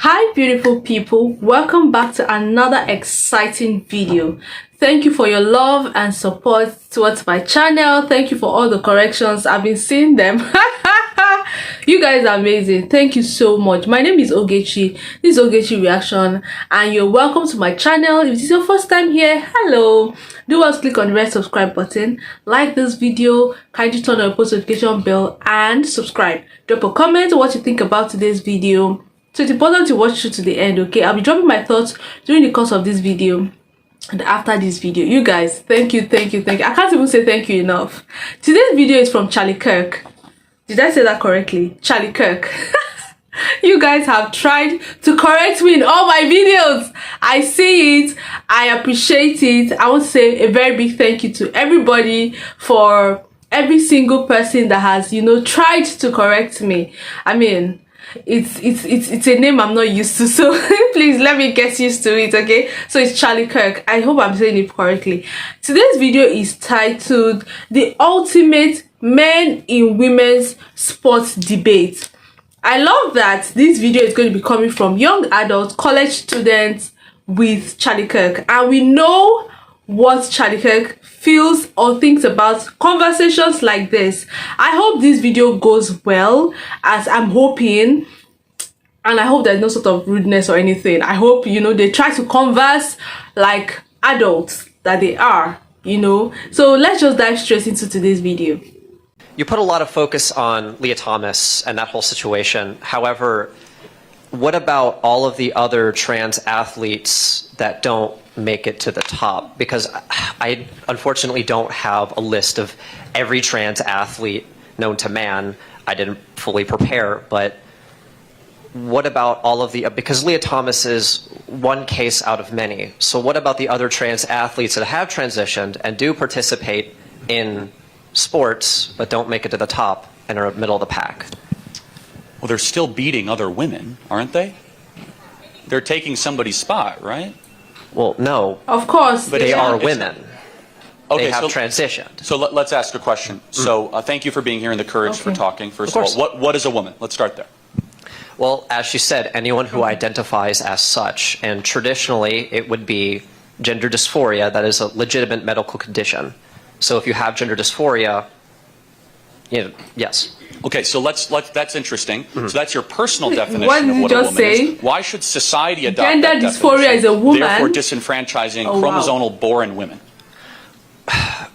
Hi beautiful people, welcome back to another exciting video. Thank you for your love and support towards my channel. Thank you for all the corrections. I've been seeing them. You guys are amazing. Thank you so much. My name is Ogechi. This is Ogechi Reaction and you're welcome to my channel. If this is your first time here, hello. Do us click on the red subscribe button, like this video, kindly turn on the post notification bell and subscribe. Drop a comment on what you think about today's video. So it's important to watch it to the end, okay? I'll be dropping my thoughts during the course of this video and after this video. You guys, thank you. I can't even say thank you enough. Today's video is from Charlie Kirk. Did I say that correctly? Charlie Kirk. You guys have tried to correct me in all my videos. I see it. I appreciate it. I want to say a very big thank you to everybody for every single person that has, tried to correct me. I mean, it's a name I'm not used to, so please let me get used to it, okay? So it's Charlie Kirk. I hope I'm saying it correctly. Today's video is titled The Ultimate Men in Women's Sports Debate. I love that this video is going to be coming from young adults, college students with Charlie Kirk, and we know what Charlie Kirk feels or thinks about conversations like this. I hope this video goes well, as I'm hoping, and I hope there's no sort of rudeness or anything. I hope, they try to converse like adults that they are, So let's just dive straight into today's video. You put a lot of focus on Leah Thomas and that whole situation. However, what about all of the other trans athletes that don't make it to the top? Because I unfortunately don't have a list of every trans athlete known to man. I didn't fully prepare, but what about all of the, because Leah Thomas is one case out of many. So what about the other trans athletes that have transitioned and do participate in sports but don't make it to the top and are middle of the pack? Well, they're still beating other women, aren't they? They're taking somebody's spot, right? Well, no. Of course. But they are women. Okay, they have transitioned. So let's ask a question. So thank you for being here and the courage for talking. First of all, what is a woman? Let's start there. Well, as she said, anyone who identifies as such, and traditionally it would be gender dysphoria. That is a legitimate medical condition. So if you have gender dysphoria, yes. Okay, so that's interesting. So that's your personal definition what of what a woman say? is. Why should society adopt gender that dysphoria definition, is a woman, therefore disenfranchising chromosomal born women?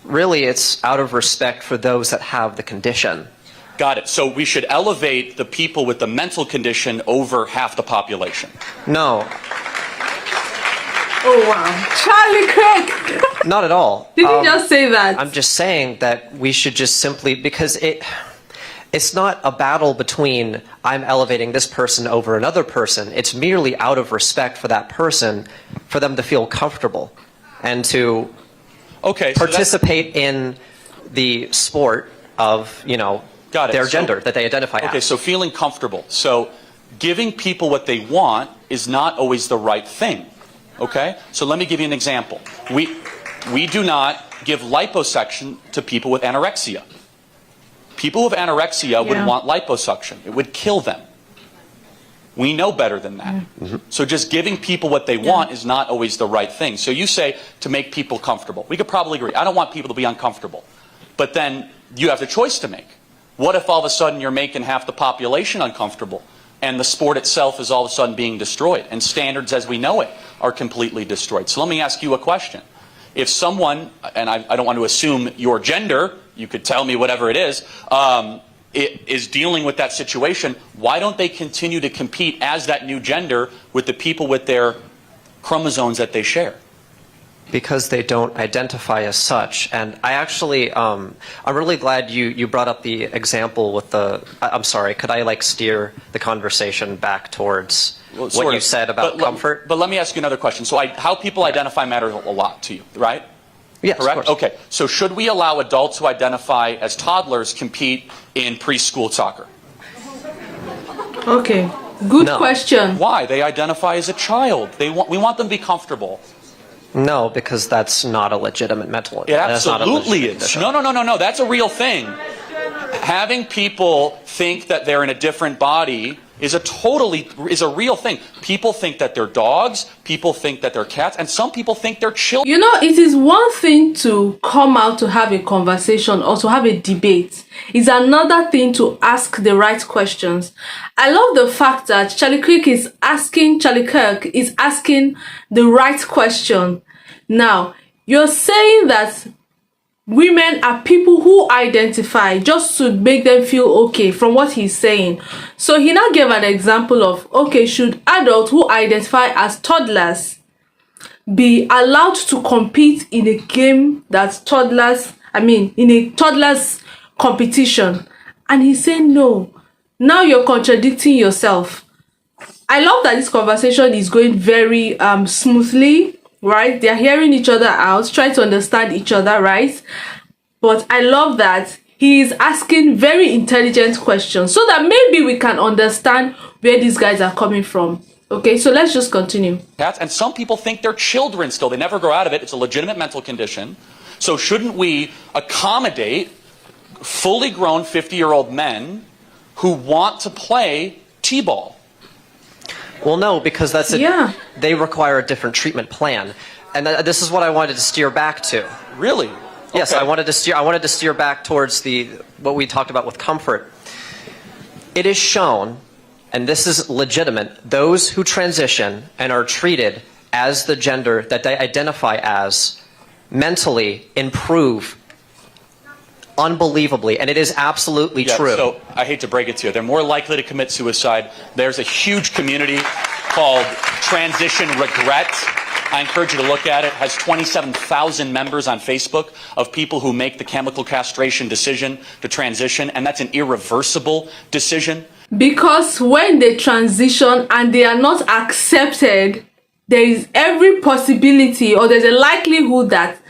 Really, it's out of respect for those that have the condition. Got it. So we should elevate the people with the mental condition over half the population. No. Oh wow, Charlie Kirk. Not at all. Did you just say that? I'm just saying that we should just simply, because it's not a battle between I'm elevating this person over another person. It's merely out of respect for that person, for them to feel comfortable and to participate in the sport of, their gender that they identify as. Okay, so feeling comfortable. So giving people what they want is not always the right thing. Okay? So let me give you an example. We do not give liposuction to people with anorexia. People with anorexia would want liposuction. It would kill them. We know better than that. So just giving people what they want is not always the right thing. So you say to make people comfortable. We could probably agree. I don't want people to be uncomfortable. But then you have the choice to make. What if all of a sudden you're making half the population uncomfortable and the sport itself is all of a sudden being destroyed and standards as we know it are completely destroyed? So let me ask you a question. If someone, and I don't want to assume your gender, you could tell me whatever it is dealing with that situation, why don't they continue to compete as that new gender with the people with their chromosomes that they share? Because they don't identify as such. And I actually, I'm really glad you brought up the example with the, I'm sorry, could I steer the conversation back towards what you said about comfort? But let me ask you another question. So how people identify matters a lot to you, right? Yes, correct? Of course. Okay, so should we allow adults who identify as toddlers compete in preschool soccer? Okay, good question. Why? They identify as a child. We want them to be comfortable. No, because that's not a legitimate mental. It absolutely is. No. That's a real thing. Having people think that they're in a different body is a real thing. People think that they're dogs, people think that they're cats, and some people think they're children. You know, it is one thing to come out to have a conversation or to have a debate. It's another thing to ask the right questions. I love the fact that Charlie Kirk is asking the right question. Now, you're saying that women are people who identify just to make them feel okay from what he's saying. So he now gave an example of, okay, should adults who identify as toddlers be allowed to compete in a game that's in a toddlers competition? And he's saying no. Now you're contradicting yourself. I love that this conversation is going very smoothly, right? They're hearing each other out, trying to understand each other, right? But I love that he is asking very intelligent questions so that maybe we can understand where these guys are coming from. Okay, so let's just continue. And some people think they're children still. They never grow out of it. It's a legitimate mental condition. So shouldn't we accommodate fully grown 50-year-old men who want to play t-ball? Well, no, because they require a different treatment plan, and this is what I wanted to steer back to. Really? Yes, okay. I wanted to steer back towards what we talked about with comfort. It is shown, and this is legitimate, those who transition and are treated as the gender that they identify as mentally improve unbelievably, and it is absolutely true. So I hate to break it to you, they're more likely to commit suicide. There's a huge community called Transition Regret. I encourage you to look at it. It has 27,000 members on Facebook of people who make the chemical castration decision to transition, and that's an irreversible decision. Because when they transition and they are not accepted, there is every possibility or there's a likelihood that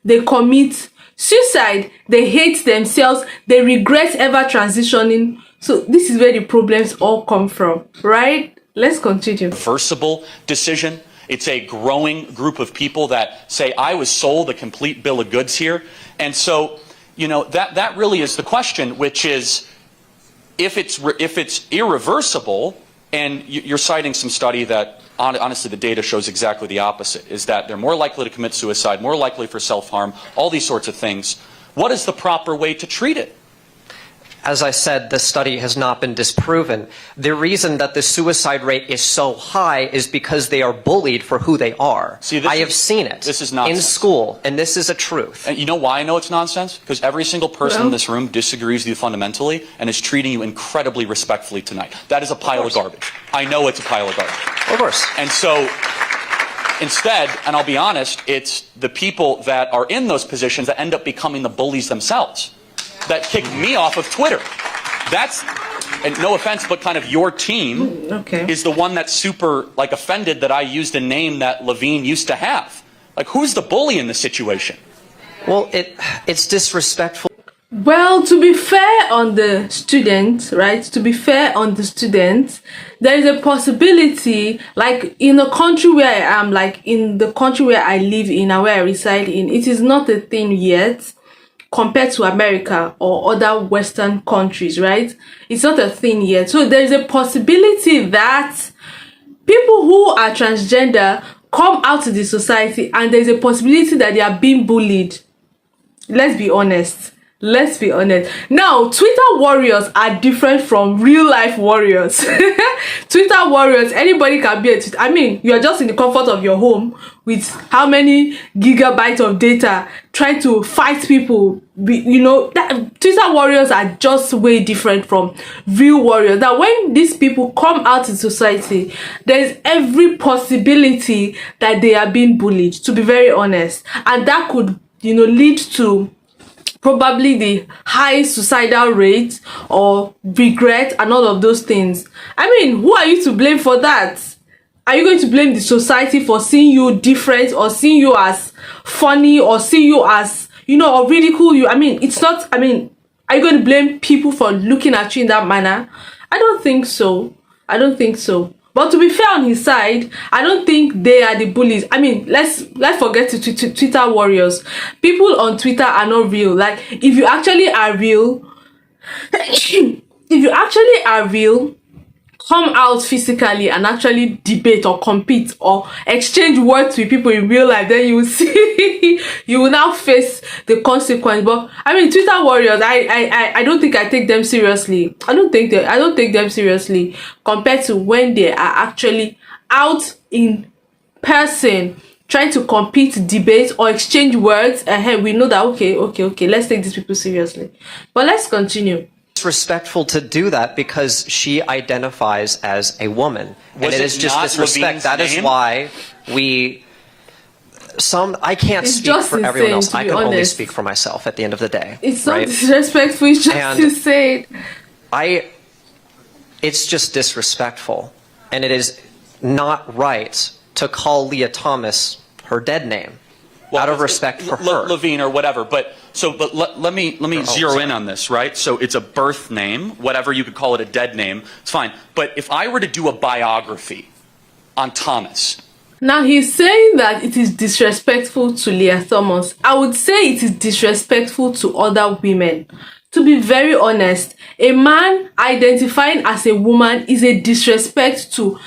they commit suicide, they hate themselves, they regret ever transitioning. So this is where the problems all come from, right? Let's continue. Reversible decision. It's a growing group of people that say, I was sold a complete bill of goods here. And so, you know, that really is the question, which is, if it's irreversible, and you're citing some study that, honestly, the data shows exactly the opposite, is that they're more likely to commit suicide, more likely for self-harm, all these sorts of things. What is the proper way to treat it? As I said, the study has not been disproven. The reason that the suicide rate is so high is because they are bullied for who they are. See, I have seen it this is nonsense. in school, and this is a truth. And you know why I know it's nonsense? Because every single person in this room disagrees with you fundamentally and is treating you incredibly respectfully tonight. That is a pile of garbage. I know it's a pile of garbage. Of course. And so, instead, and I'll be honest, it's the people that are in those positions that end up becoming the bullies themselves, that kicked me off of Twitter. That's, and no offense, but kind of your team is the one that's super offended that I used a name that Levine used to have. Like, who's the bully in this situation? Well, it's disrespectful. Well, to be fair on the student, right? To be fair on the student, there is a possibility, like in the country where I am, like in the country where I live in and where I reside in, it is not a thing yet compared to America or other Western countries, right? It's not a thing yet. So there is a possibility that people who are transgender come out to the society and there's a possibility that they are being bullied. Let's be honest. Let's be honest. Now, Twitter warriors are different from real life warriors. Twitter warriors, anybody can be a Twitter. I mean, you are just in the comfort of your home with how many gigabytes of data trying to fight people. You know, Twitter warriors are just way different from real warriors. That when these people come out in society, there is every possibility that they are being bullied, to be very honest. And that could, lead to probably the high suicidal rate or regret and all of those things. I mean, who are you to blame for that? Are you going to blame the society for seeing you different or seeing you as funny or seeing you as, or ridicule you? I mean, are you going to blame people for looking at you in that manner? I don't think so. But to be fair on his side, I don't think they are the bullies. I mean, let's forget Twitter warriors. People on Twitter are not real. Like, if you actually are real, come out physically and actually debate or compete or exchange words with people in real life, then you will see you will now face the consequence. But I mean, Twitter warriors, I don't think I take them seriously. I don't take them seriously compared to when they are actually out in person trying to compete, debate, or exchange words. We know that okay, let's take these people seriously. But let's continue. Disrespectful to do that because she identifies as a woman, and it is just disrespect. That is why I can't speak for everyone else. I can only speak for myself at the end of the day. It's not disrespectful, it's just to say it. It's just disrespectful, and it is not right to call Leah Thomas her dead name out of respect for her. Levine or whatever, but let me zero in on this, right? So it's a birth name, whatever, you could call it a dead name, it's fine. But if I were to do a biography on Thomas. Now he's saying that it is disrespectful to Leah Thomas. I would say it is disrespectful to other women. To be very honest, a man identifying as a woman is a disrespect to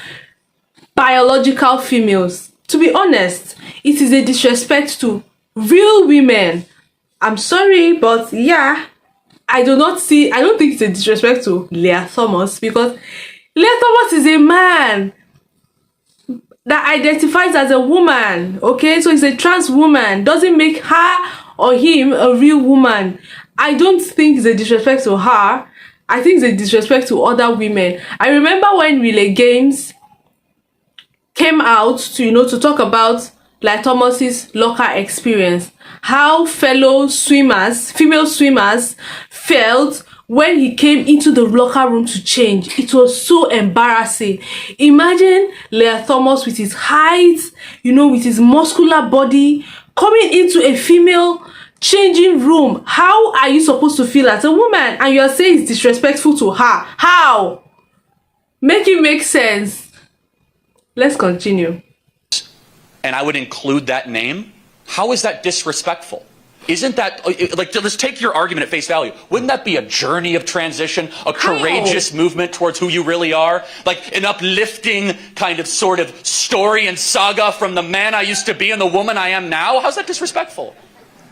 biological females. To be honest, it is a disrespect to real women. I'm sorry, but yeah, I don't think it's a disrespect to Leah Thomas, because Leah Thomas is a man that identifies as a woman, okay? So he's a trans woman. Doesn't make her or him a real woman. I don't think it's a disrespect to her. I think it's a disrespect to other women. I remember when Relay Games came out to talk about Leah Thomas's locker experience, how fellow swimmers, female swimmers, felt when he came into the locker room to change. It was so embarrassing. Imagine Leah Thomas with his height, with his muscular body, coming into a female changing room. How are you supposed to feel as a woman? And you are saying it's disrespectful to her. How? Make it make sense. Let's continue. And I would include that name. How is that disrespectful? Isn't that, like, let's take your argument at face value. Wouldn't that be a journey of transition, a courageous movement towards who you really are? Like an uplifting kind of sort of story and saga from the man I used to be and the woman I am now? How's that disrespectful?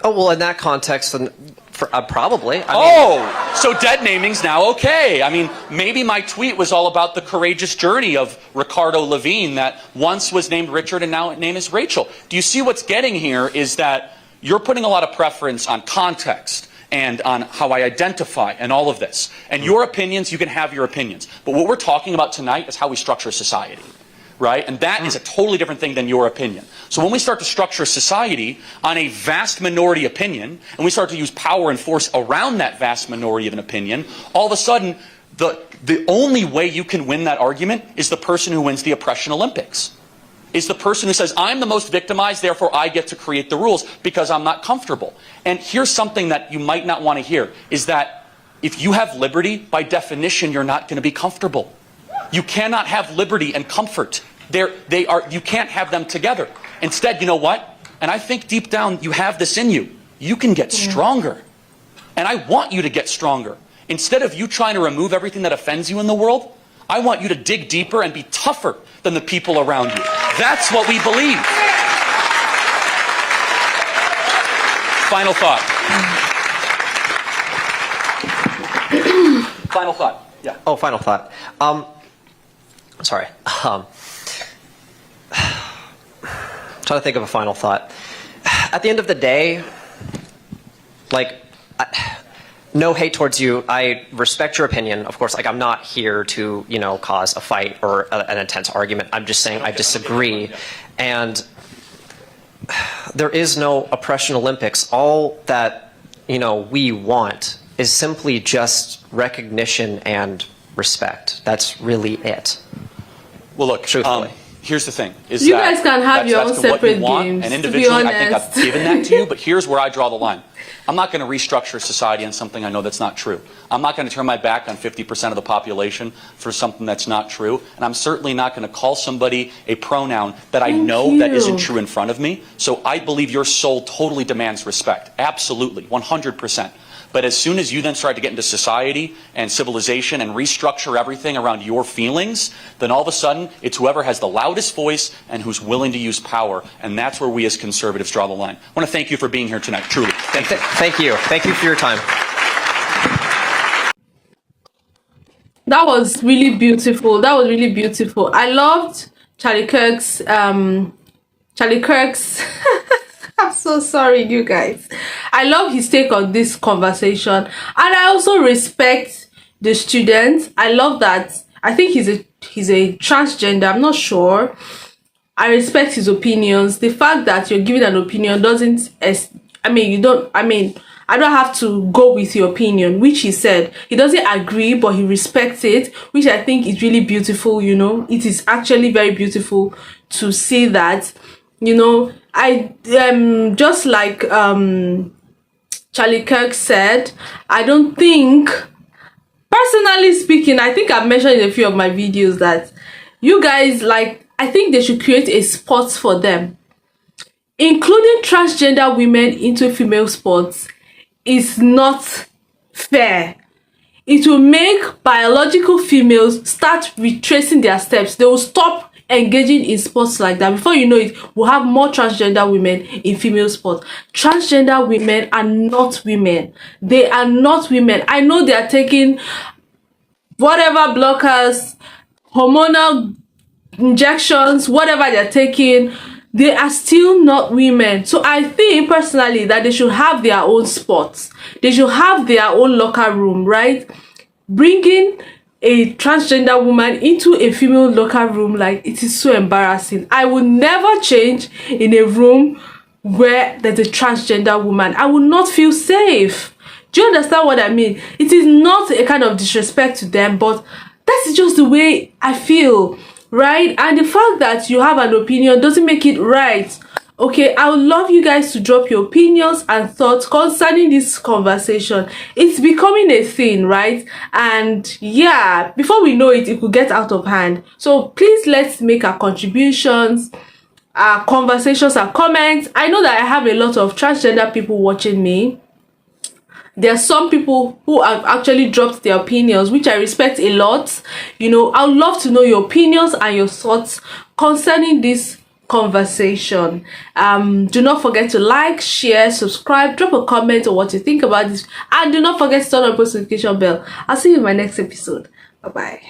Oh, well, in that context, then probably. So dead naming's now okay. I mean, maybe my tweet was all about the courageous journey of Ricardo Levine that once was named Richard and now his name is Rachel. Do you see what's getting here is that you're putting a lot of preference on context and on how I identify and all of this. And your opinions, you can have your opinions. But what we're talking about tonight is how we structure society. Right? And that is a totally different thing than your opinion. So when we start to structure society on a vast minority opinion, and we start to use power and force around that vast minority of an opinion, all of a sudden, the only way you can win that argument is the person who wins the oppression Olympics. Is the person who says, I'm the most victimized, therefore I get to create the rules because I'm not comfortable. And here's something that you might not want to hear, is that if you have liberty, by definition, you're not going to be comfortable. You cannot have liberty and comfort. You can't have them together. Instead, you know what? And I think deep down you have this in you. You can get stronger. And I want you to get stronger. Instead of you trying to remove everything that offends you in the world, I want you to dig deeper and be tougher than the people around you. That's what we believe. Final thought. Final thought. Yeah. Oh, final thought. Sorry. Trying to think of a final thought. At the end of the day, like, no hate towards you. I respect your opinion. Of course, like, I'm not here to, cause a fight or an intense argument. I'm just saying I disagree. And there is no oppression Olympics. All that, we want is simply just recognition and respect. That's really it. Well, look, truthfully. Here's the thing. You guys can have your own separate games, and individually, I think I've given that to you, but here's where I draw the line. I'm not going to restructure society on something I know that's not true. I'm not going to turn my back on 50% of the population for something that's not true, and I'm certainly not going to call somebody a pronoun that I know that isn't true in front of me. So I believe your soul totally demands respect. Absolutely, 100%. But as soon as you then start to get into society and civilization and restructure everything around your feelings, then all of a sudden it's whoever has the loudest voice and who's willing to use power. And that's where we as conservatives draw the line. I want to thank you for being here tonight, truly. Thank you. Thank you. Thank you for your time. That was really beautiful. That was really beautiful. I loved Charlie Kirk's I'm so sorry, you guys. I love his take on this conversation, and I also respect the student. I love that. I think he's a transgender. I'm not sure. I respect his opinions. The fact that you're giving an opinion doesn't I don't have to go with your opinion, which he said. He doesn't agree, but he respects it, which I think is really beautiful, you know. It is actually very beautiful to see that, you know. I just like Charlie Kirk said, I don't think, personally speaking, I think I've mentioned in a few of my videos that you guys, like, I think they should create a sport for them. Including transgender women into female sports is not fair. It will make biological females start retracing their steps. They will stop engaging in sports like that. Before you know it, we'll have more transgender women in female sports. Transgender women are not women. They are not women. I know they are taking whatever blockers, hormonal injections, whatever they're taking. They are still not women. So I think personally that they should have their own sports. They should have their own locker room, right? Bringing a transgender woman into a female locker room, like, it is so embarrassing. I would never change in a room where there's a transgender woman. I would not feel safe. Do you understand what I mean? It is not a kind of disrespect to them, but that's just the way I feel. Right? And the fact that you have an opinion doesn't make it right. Okay, I would love you guys to drop your opinions and thoughts concerning this conversation. It's becoming a thing, right? And yeah, before we know it, it could get out of hand. So please, let's make our contributions, our conversations, our comments. I know that I have a lot of transgender people watching me. There are some people who have actually dropped their opinions, which I respect a lot. You know, I would love to know your opinions and your thoughts concerning this conversation. Do not forget to like, share, subscribe, drop a comment on what you think about this, and do not forget to turn on the post notification bell. I'll see you in my next episode. Bye bye.